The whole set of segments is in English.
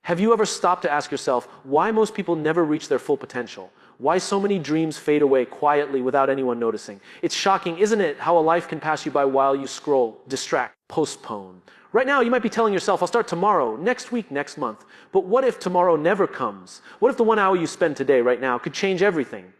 Have you ever stopped to ask yourself why most people never reach their full potential? Why so many dreams fade away quietly without anyone noticing? It's shocking, isn't it, how a life can pass you by while you scroll, distract, postpone. Right now, you might be telling yourself, I'll start tomorrow, next week, next month. But what if tomorrow never comes? What if the 1 hour you spend today, right now, could change everything?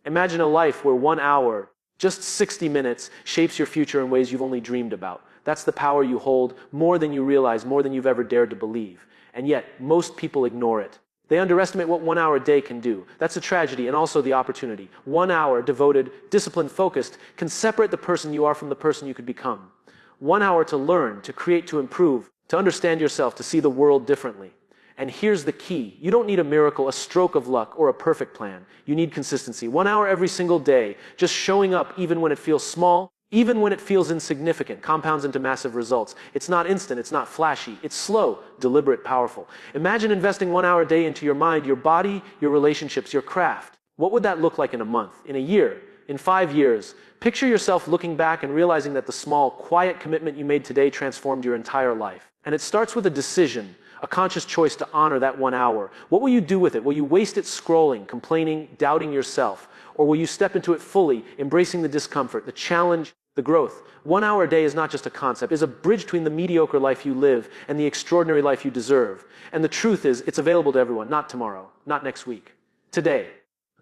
Imagine a life where 1 hour, just 60 minutes, shapes your future in ways you've only dreamed about. That's the power you hold, more than you realize, more than you've ever dared to believe. And yet, most people ignore it. They underestimate what 1 hour a day can do. That's a tragedy and also the opportunity. 1 hour devoted, disciplined, focused can separate the person you are from the person you could become. 1 hour to learn, to create, to improve, to understand yourself, to see the world differently. And here's the key. You don't need a miracle, a stroke of luck, or a perfect plan. You need consistency. 1 hour every single day, just showing up even when it feels small, even when it feels insignificant, compounds into massive results. It's not instant, it's not flashy, it's slow, deliberate, powerful. Imagine investing 1 hour a day into your mind, your body, your relationships, your craft. What would that look like in a month, in a year, in 5 years? Picture yourself looking back and realizing that the small, quiet commitment you made today transformed your entire life. And it starts with a decision, a conscious choice to honor that 1 hour. What will you do with it? Will you waste it scrolling, complaining, doubting yourself? Or will you step into it fully, embracing the discomfort, the challenge, the growth? 1 hour a day is not just a concept, it's a bridge between the mediocre life you live and the extraordinary life you deserve. And the truth is, it's available to everyone, not tomorrow, not next week, today.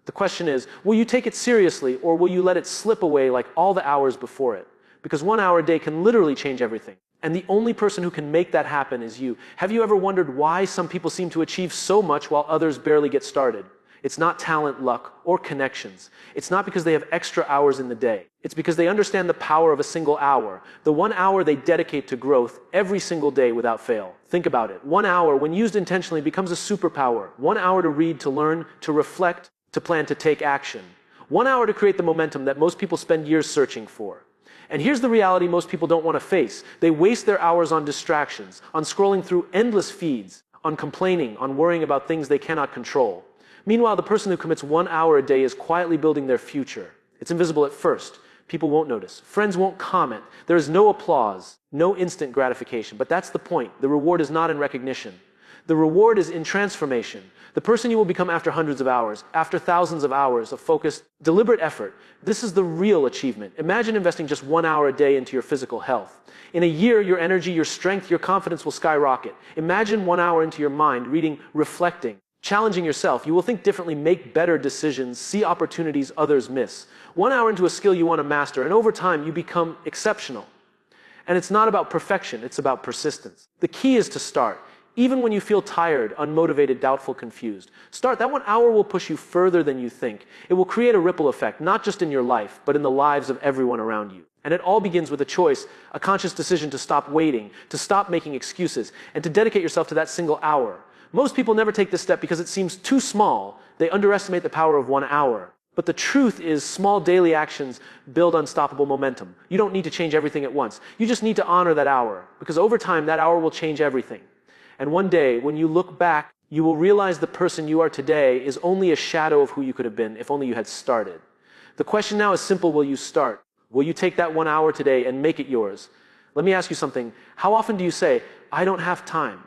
The question is, will you take it seriously or will you let it slip away like all the hours before it? Because 1 hour a day can literally change everything. And the only person who can make that happen is you. Have you ever wondered why some people seem to achieve so much while others barely get started? It's not talent, luck, or connections. It's not because they have extra hours in the day. It's because they understand the power of a single hour, the 1 hour they dedicate to growth every single day without fail. Think about it. 1 hour, when used intentionally, becomes a superpower. 1 hour to read, to learn, to reflect, to plan, to take action. 1 hour to create the momentum that most people spend years searching for. And here's the reality most people don't want to face. They waste their hours on distractions, on scrolling through endless feeds, on complaining, on worrying about things they cannot control. Meanwhile, the person who commits 1 hour a day is quietly building their future. It's invisible at first. People won't notice. Friends won't comment. There is no applause, no instant gratification. But that's the point. The reward is not in recognition. The reward is in transformation. The person you will become after hundreds of hours, after thousands of hours of focused, deliberate effort. This is the real achievement. Imagine investing just 1 hour a day into your physical health. In a year, your energy, your strength, your confidence will skyrocket. Imagine 1 hour into your mind, reading, reflecting, challenging yourself. You will think differently, make better decisions, see opportunities others miss. 1 hour into a skill you want to master, and over time, you become exceptional. And it's not about perfection, it's about persistence. The key is to start. Even when you feel tired, unmotivated, doubtful, confused. Start. That 1 hour will push you further than you think. It will create a ripple effect, not just in your life, but in the lives of everyone around you. And it all begins with a choice, a conscious decision to stop waiting, to stop making excuses, and to dedicate yourself to that single hour. Most people never take this step because it seems too small. They underestimate the power of 1 hour. But the truth is, small daily actions build unstoppable momentum. You don't need to change everything at once. You just need to honor that hour, because over time, that hour will change everything. And one day, when you look back, you will realize the person you are today is only a shadow of who you could have been if only you had started. The question now is simple: will you start? Will you take that 1 hour today and make it yours? Let me ask you something. How often do you say, I don't have time?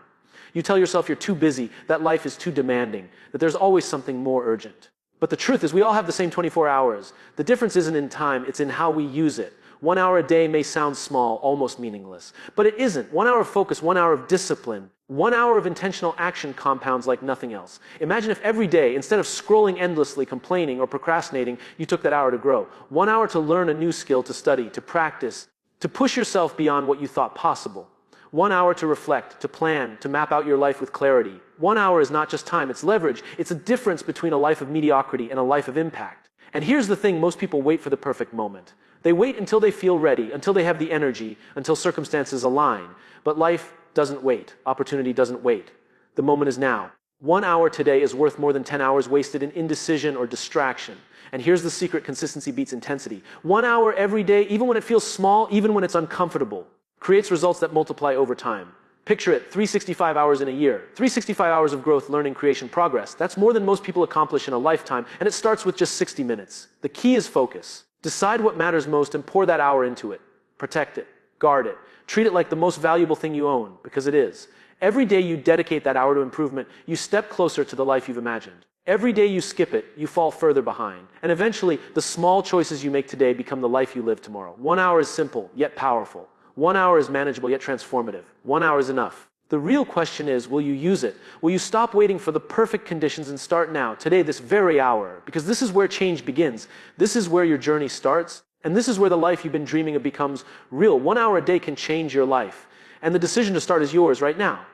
You tell yourself you're too busy, that life is too demanding, that there's always something more urgent. But the truth is, we all have the same 24 hours. The difference isn't in time, it's in how we use it. 1 hour a day may sound small, almost meaningless. But it isn't. 1 hour of focus, 1 hour of discipline, 1 hour of intentional action compounds like nothing else. Imagine if every day, instead of scrolling endlessly, complaining, or procrastinating, you took that hour to grow. 1 hour to learn a new skill, to study, to practice, to push yourself beyond what you thought possible. 1 hour to reflect, to plan, to map out your life with clarity. 1 hour is not just time, it's leverage. It's a difference between a life of mediocrity and a life of impact. And here's the thing: most people wait for the perfect moment. They wait until they feel ready, until they have the energy, until circumstances align. But life doesn't wait. Opportunity doesn't wait. The moment is now. 1 hour today is worth more than 10 hours wasted in indecision or distraction. And here's the secret: consistency beats intensity. 1 hour every day, even when it feels small, even when it's uncomfortable, creates results that multiply over time. Picture it, 365 hours in a year. 365 hours of growth, learning, creation, progress. That's more than most people accomplish in a lifetime, and it starts with just 60 minutes. The key is focus. Decide what matters most and pour that hour into it. Protect it. Guard it. Treat it like the most valuable thing you own, because it is. Every day you dedicate that hour to improvement, you step closer to the life you've imagined. Every day you skip it, you fall further behind. And eventually, the small choices you make today become the life you live tomorrow. 1 hour is simple, yet powerful. 1 hour is manageable, yet transformative. 1 hour is enough. The real question is, will you use it? Will you stop waiting for the perfect conditions and start now, today, this very hour? Because this is where change begins. This is where your journey starts. And this is where the life you've been dreaming of becomes real. 1 hour a day can change your life. And the decision to start is yours right now.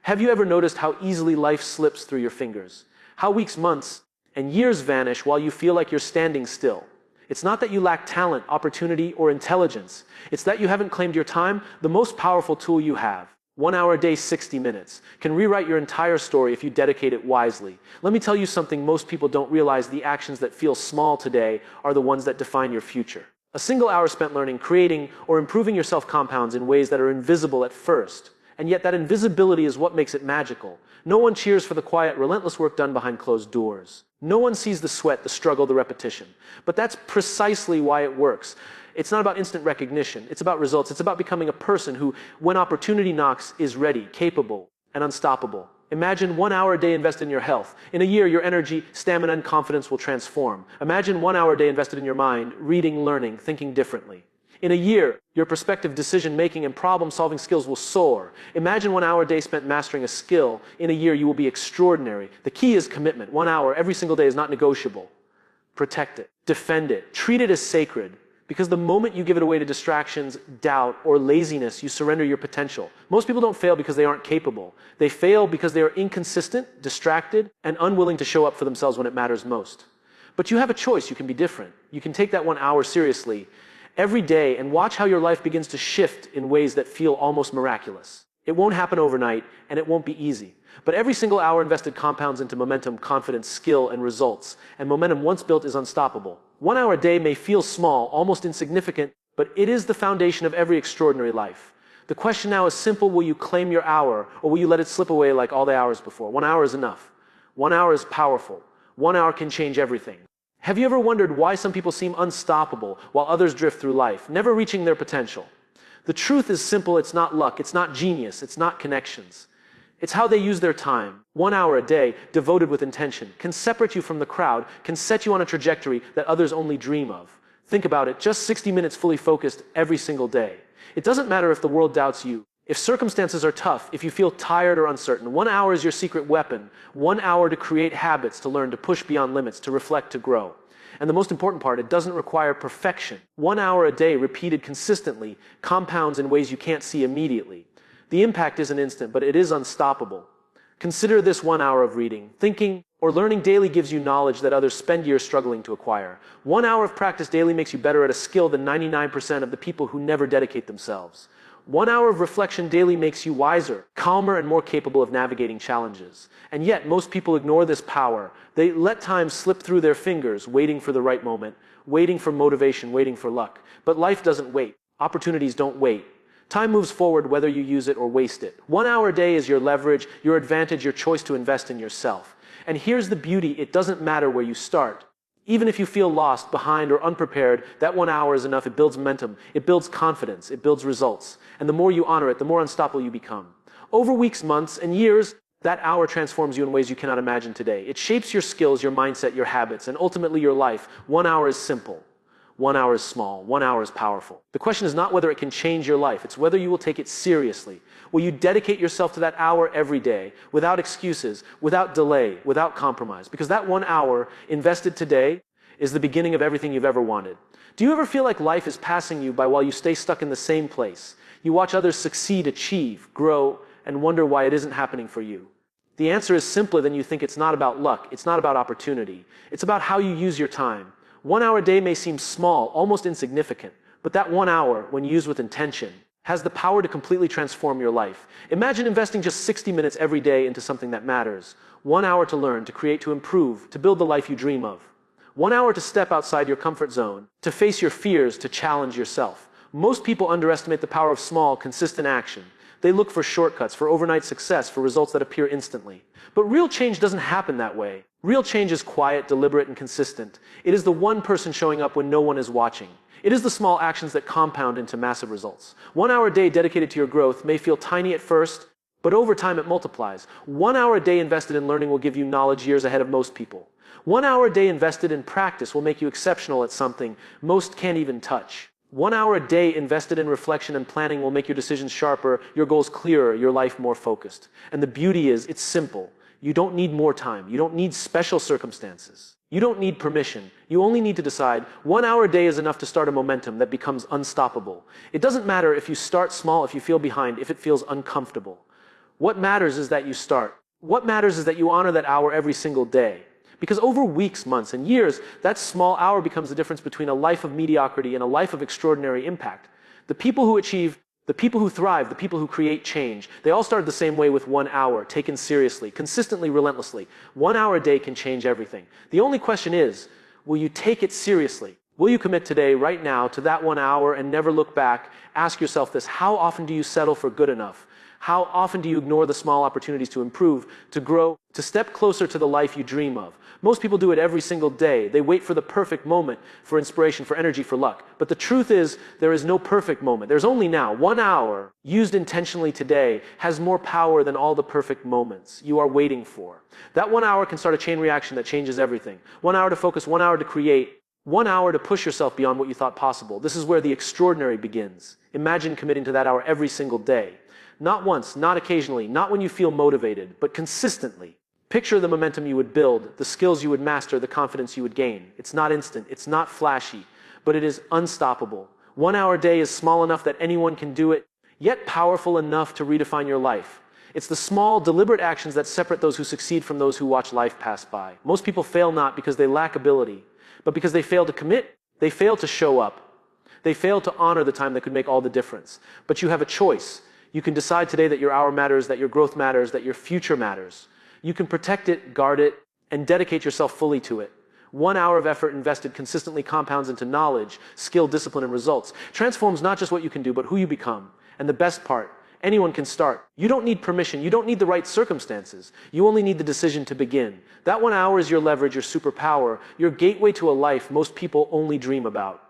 Have you ever noticed how easily life slips through your fingers? How weeks, months, and years vanish while you feel like you're standing still? It's not that you lack talent, opportunity, or intelligence. It's that you haven't claimed your time, the most powerful tool you have. 1 hour a day, 60 minutes, can rewrite your entire story if you dedicate it wisely. Let me tell you something most people don't realize: the actions that feel small today are the ones that define your future. A single hour spent learning, creating, or improving yourself compounds in ways that are invisible at first. And yet that invisibility is what makes it magical. No one cheers for the quiet, relentless work done behind closed doors. No one sees the sweat, the struggle, the repetition. But that's precisely why it works. It's not about instant recognition. It's about results. It's about becoming a person who, when opportunity knocks, is ready, capable, and unstoppable. Imagine 1 hour a day invested in your health. In a year, your energy, stamina, and confidence will transform. Imagine 1 hour a day invested in your mind, reading, learning, thinking differently. In a year, your perspective, decision-making, and problem-solving skills will soar. Imagine 1 hour a day spent mastering a skill. In a year, you will be extraordinary. The key is commitment. 1 hour every single day is not negotiable. Protect it. Defend it. Treat it as sacred. Because the moment you give it away to distractions, doubt, or laziness, you surrender your potential. Most people don't fail because they aren't capable. They fail because they are inconsistent, distracted, and unwilling to show up for themselves when it matters most. But you have a choice. You can be different. You can take that 1 hour seriously every day and watch how your life begins to shift in ways that feel almost miraculous. It won't happen overnight, and it won't be easy. But every single hour invested compounds into momentum, confidence, skill, and results. And momentum, once built, is unstoppable. 1 hour a day may feel small, almost insignificant, but it is the foundation of every extraordinary life. The question now is simple: will you claim your hour, or will you let it slip away like all the hours before? 1 hour is enough. 1 hour is powerful. 1 hour can change everything. Have you ever wondered why some people seem unstoppable while others drift through life, never reaching their potential? The truth is simple. It's not luck. It's not genius. It's not connections. It's how they use their time. 1 hour a day, devoted with intention, can separate you from the crowd, can set you on a trajectory that others only dream of. Think about it. Just 60 minutes fully focused every single day. It doesn't matter if the world doubts you, if circumstances are tough, if you feel tired or uncertain. 1 hour is your secret weapon. 1 hour to create habits, to learn, to push beyond limits, to reflect, to grow. And the most important part, it doesn't require perfection. 1 hour a day, repeated consistently, compounds in ways you can't see immediately. The impact isn't instant, but it is unstoppable. Consider this 1 hour of reading, thinking, or learning daily gives you knowledge that others spend years struggling to acquire. 1 hour of practice daily makes you better at a skill than 99% of the people who never dedicate themselves. 1 hour of reflection daily makes you wiser, calmer, and more capable of navigating challenges. And yet, most people ignore this power. They let time slip through their fingers, waiting for the right moment, waiting for motivation, waiting for luck. But life doesn't wait. Opportunities don't wait. Time moves forward whether you use it or waste it. 1 hour a day is your leverage, your advantage, your choice to invest in yourself. And here's the beauty: it doesn't matter where you start. Even if you feel lost, behind, or unprepared, that 1 hour is enough. It builds momentum, it builds confidence, it builds results. And the more you honor it, the more unstoppable you become. Over weeks, months, and years, that hour transforms you in ways you cannot imagine today. It shapes your skills, your mindset, your habits, and ultimately your life. 1 hour is simple. 1 hour is small. 1 hour is powerful. The question is not whether it can change your life. It's whether you will take it seriously. Will you dedicate yourself to that hour every day, without excuses, without delay, without compromise? Because that 1 hour invested today is the beginning of everything you've ever wanted. Do you ever feel like life is passing you by while you stay stuck in the same place? You watch others succeed, achieve, grow, and wonder why it isn't happening for you. The answer is simpler than you think. It's not about luck. It's not about opportunity. It's about how you use your time. 1 hour a day may seem small, almost insignificant, but that 1 hour, when used with intention, has the power to completely transform your life. Imagine investing just 60 minutes every day into something that matters. 1 hour to learn, to create, to improve, to build the life you dream of. 1 hour to step outside your comfort zone, to face your fears, to challenge yourself. Most people underestimate the power of small, consistent action. They look for shortcuts, for overnight success, for results that appear instantly. But real change doesn't happen that way. Real change is quiet, deliberate, and consistent. It is the one person showing up when no one is watching. It is the small actions that compound into massive results. 1 hour a day dedicated to your growth may feel tiny at first, But over time it multiplies. 1 hour a day invested in learning will give you knowledge years ahead of most people. 1 hour a day invested in practice will make you exceptional at something most can't even touch. 1 hour a day invested in reflection and planning will make your decisions sharper, your goals clearer, your life more focused. And the beauty is, it's simple. You don't need more time. You don't need special circumstances. You don't need permission. You only need to decide 1 hour a day is enough to start a momentum that becomes unstoppable. It doesn't matter if you start small, if you feel behind, if it feels uncomfortable. What matters is that you start. What matters is that you honor that hour every single day. Because over weeks, months, and years, that small hour becomes the difference between a life of mediocrity and a life of extraordinary impact. The people who achieve, the people who thrive, the people who create change, they all started the same way with 1 hour, taken seriously, consistently, relentlessly. 1 hour a day can change everything. The only question is, will you take it seriously? Will you commit today, right now, to that 1 hour and never look back? Ask yourself this: how often do you settle for good enough? How often do you ignore the small opportunities to improve, to grow, to step closer to the life you dream of? Most people do it every single day. They wait for the perfect moment, for inspiration, for energy, for luck. But the truth is, there is no perfect moment. There's only now. 1 hour, used intentionally today, has more power than all the perfect moments you are waiting for. That 1 hour can start a chain reaction that changes everything. 1 hour to focus, 1 hour to create, 1 hour to push yourself beyond what you thought possible. This is where the extraordinary begins. Imagine committing to that hour every single day. Not once, not occasionally, not when you feel motivated, but consistently. Picture the momentum you would build, the skills you would master, the confidence you would gain. It's not instant, it's not flashy, but it is unstoppable. 1 hour a day is small enough that anyone can do it, yet powerful enough to redefine your life. It's the small, deliberate actions that separate those who succeed from those who watch life pass by. Most people fail not because they lack ability, but because they fail to commit, they fail to show up. They fail to honor the time that could make all the difference. But you have a choice. You can decide today that your hour matters, that your growth matters, that your future matters. You can protect it, guard it, and dedicate yourself fully to it. 1 hour of effort invested consistently compounds into knowledge, skill, discipline, and results. Transforms not just what you can do, but who you become. And the best part, anyone can start. You don't need permission. You don't need the right circumstances. You only need the decision to begin. That 1 hour is your leverage, your superpower, your gateway to a life most people only dream about.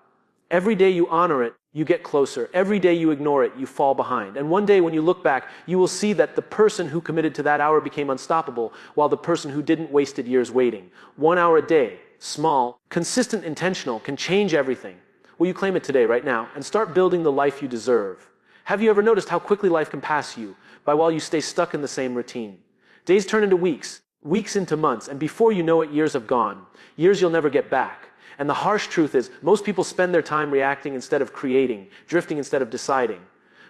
Every day you honor it, you get closer. Every day you ignore it, you fall behind. And one day when you look back, you will see that the person who committed to that hour became unstoppable, while the person who didn't wasted years waiting. 1 hour a day, small, consistent, intentional, can change everything. Will you claim it today, right now, and start building the life you deserve? Have you ever noticed how quickly life can pass you by while you stay stuck in the same routine? Days turn into weeks, weeks into months, and before you know it, years have gone. Years you'll never get back. And the harsh truth is, most people spend their time reacting instead of creating, drifting instead of deciding.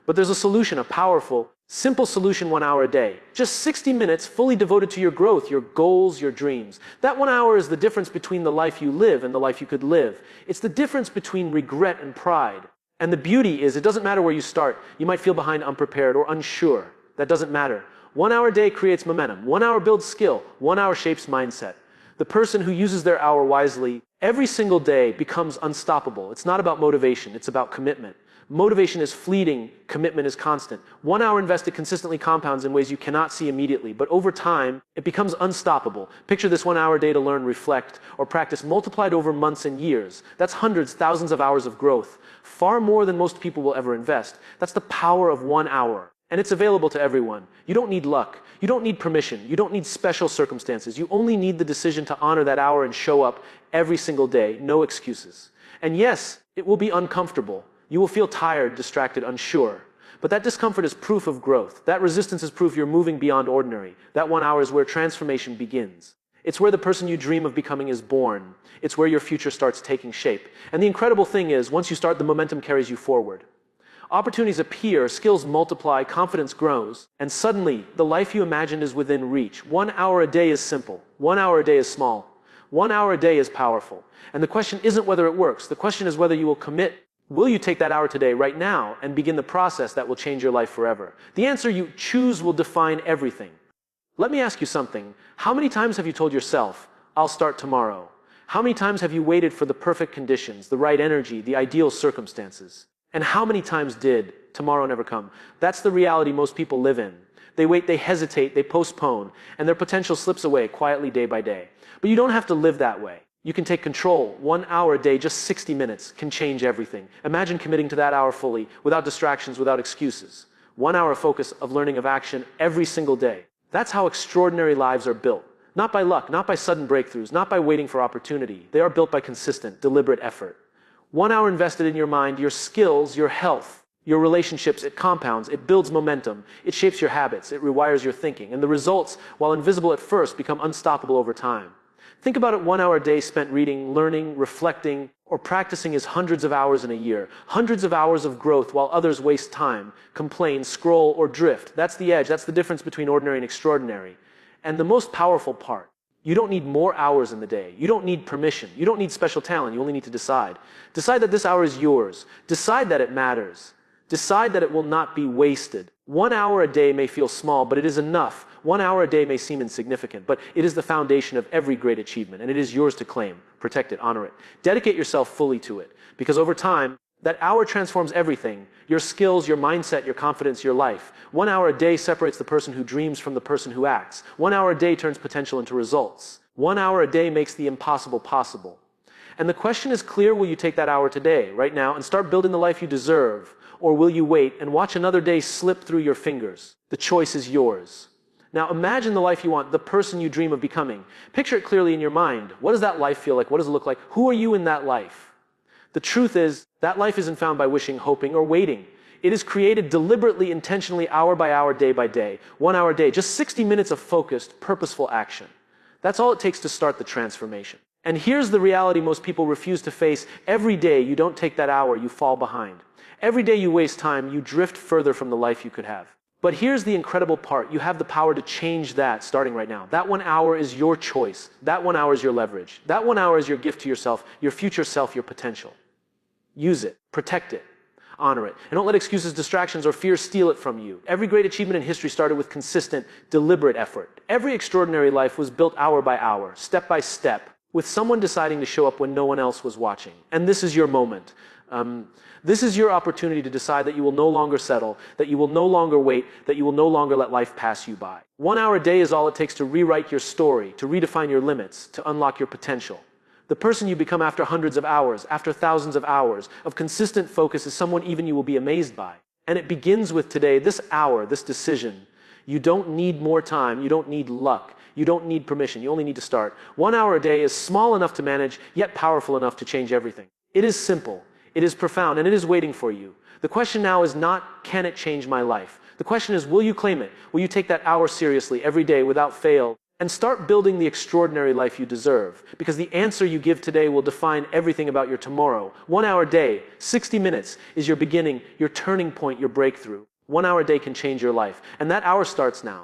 But there's a solution, a powerful, simple solution: 1 hour a day. Just 60 minutes fully devoted to your growth, your goals, your dreams. That 1 hour is the difference between the life you live and the life you could live. It's the difference between regret and pride. And the beauty is, it doesn't matter where you start. You might feel behind, unprepared, or unsure. That doesn't matter. 1 hour a day creates momentum. 1 hour builds skill. 1 hour shapes mindset. The person who uses their hour wisely every single day becomes unstoppable. It's not about motivation, it's about commitment. Motivation is fleeting, commitment is constant. 1 hour invested consistently compounds in ways you cannot see immediately, but over time, it becomes unstoppable. Picture this 1 hour day to learn, reflect, or practice multiplied over months and years. That's hundreds, thousands of hours of growth, far more than most people will ever invest. That's the power of 1 hour. And it's available to everyone. You don't need luck. You don't need permission. You don't need special circumstances. You only need the decision to honor that hour and show up every single day. No excuses. And yes, it will be uncomfortable. You will feel tired, distracted, unsure. But that discomfort is proof of growth. That resistance is proof you're moving beyond ordinary. That 1 hour is where transformation begins. It's where the person you dream of becoming is born. It's where your future starts taking shape. And the incredible thing is, once you start, the momentum carries you forward. Opportunities appear, skills multiply, confidence grows, and suddenly the life you imagined is within reach. 1 hour a day is simple. 1 hour a day is small. 1 hour a day is powerful. And the question isn't whether it works. The question is whether you will commit. Will you take that hour today, right now, and begin the process that will change your life forever? The answer you choose will define everything. Let me ask you something. How many times have you told yourself, I'll start tomorrow? How many times have you waited for the perfect conditions, the right energy, the ideal circumstances? And how many times did tomorrow never come? That's the reality most people live in. They wait, they hesitate, they postpone, and their potential slips away quietly day by day. But you don't have to live that way. You can take control. 1 hour a day, just 60 minutes, can change everything. Imagine committing to that hour fully, without distractions, without excuses. 1 hour focus of learning of action every single day. That's how extraordinary lives are built. Not by luck, not by sudden breakthroughs, not by waiting for opportunity. They are built by consistent, deliberate effort. 1 hour invested in your mind, your skills, your health, your relationships, it compounds, it builds momentum, it shapes your habits, it rewires your thinking, and the results, while invisible at first, become unstoppable over time. Think about it: 1 hour a day spent reading, learning, reflecting, or practicing is hundreds of hours in a year. Hundreds of hours of growth while others waste time, complain, scroll, or drift. That's the edge. That's the difference between ordinary and extraordinary. And the most powerful part, you don't need more hours in the day. You don't need permission. You don't need special talent. You only need to decide. Decide that this hour is yours. Decide that it matters. Decide that it will not be wasted. 1 hour a day may feel small, but it is enough. 1 hour a day may seem insignificant, but it is the foundation of every great achievement, and it is yours to claim. Protect it, honor it. Dedicate yourself fully to it, because over time, that hour transforms everything: your skills, your mindset, your confidence, your life. 1 hour a day separates the person who dreams from the person who acts. 1 hour a day turns potential into results. 1 hour a day makes the impossible possible. And the question is clear: will you take that hour today, right now, and start building the life you deserve? Or will you wait and watch another day slip through your fingers? The choice is yours. Now imagine the life you want, the person you dream of becoming. Picture it clearly in your mind. What does that life feel like? What does it look like? Who are you in that life? The truth is, that life isn't found by wishing, hoping, or waiting. It is created deliberately, intentionally, hour by hour, day by day. 1 hour a day, just 60 minutes of focused, purposeful action. That's all it takes to start the transformation. And here's the reality most people refuse to face. Every day you don't take that hour, you fall behind. Every day you waste time, you drift further from the life you could have. But here's the incredible part: you have the power to change that starting right now. That 1 hour is your choice. That 1 hour is your leverage. That 1 hour is your gift to yourself, your future self, your potential. Use it, protect it, honor it, and don't let excuses, distractions, or fear steal it from you. Every great achievement in history started with consistent, deliberate effort. Every extraordinary life was built hour by hour, step by step, with someone deciding to show up when no one else was watching. And this is your moment. This is your opportunity to decide that you will no longer settle, that you will no longer wait, that you will no longer let life pass you by. 1 hour a day is all it takes to rewrite your story, to redefine your limits, to unlock your potential. The person you become after hundreds of hours, after thousands of hours of consistent focus, is someone even you will be amazed by. And it begins with today, this hour, this decision. You don't need more time. You don't need luck. You don't need permission. You only need to start. 1 hour a day is small enough to manage, yet powerful enough to change everything. It is simple. It is profound, and it is waiting for you. The question now is not, can it change my life? The question is, will you claim it? Will you take that hour seriously every day without fail and start building the extraordinary life you deserve? Because the answer you give today will define everything about your tomorrow. 1 hour a day, 60 minutes is your beginning, your turning point, your breakthrough. 1 hour a day can change your life, and that hour starts now.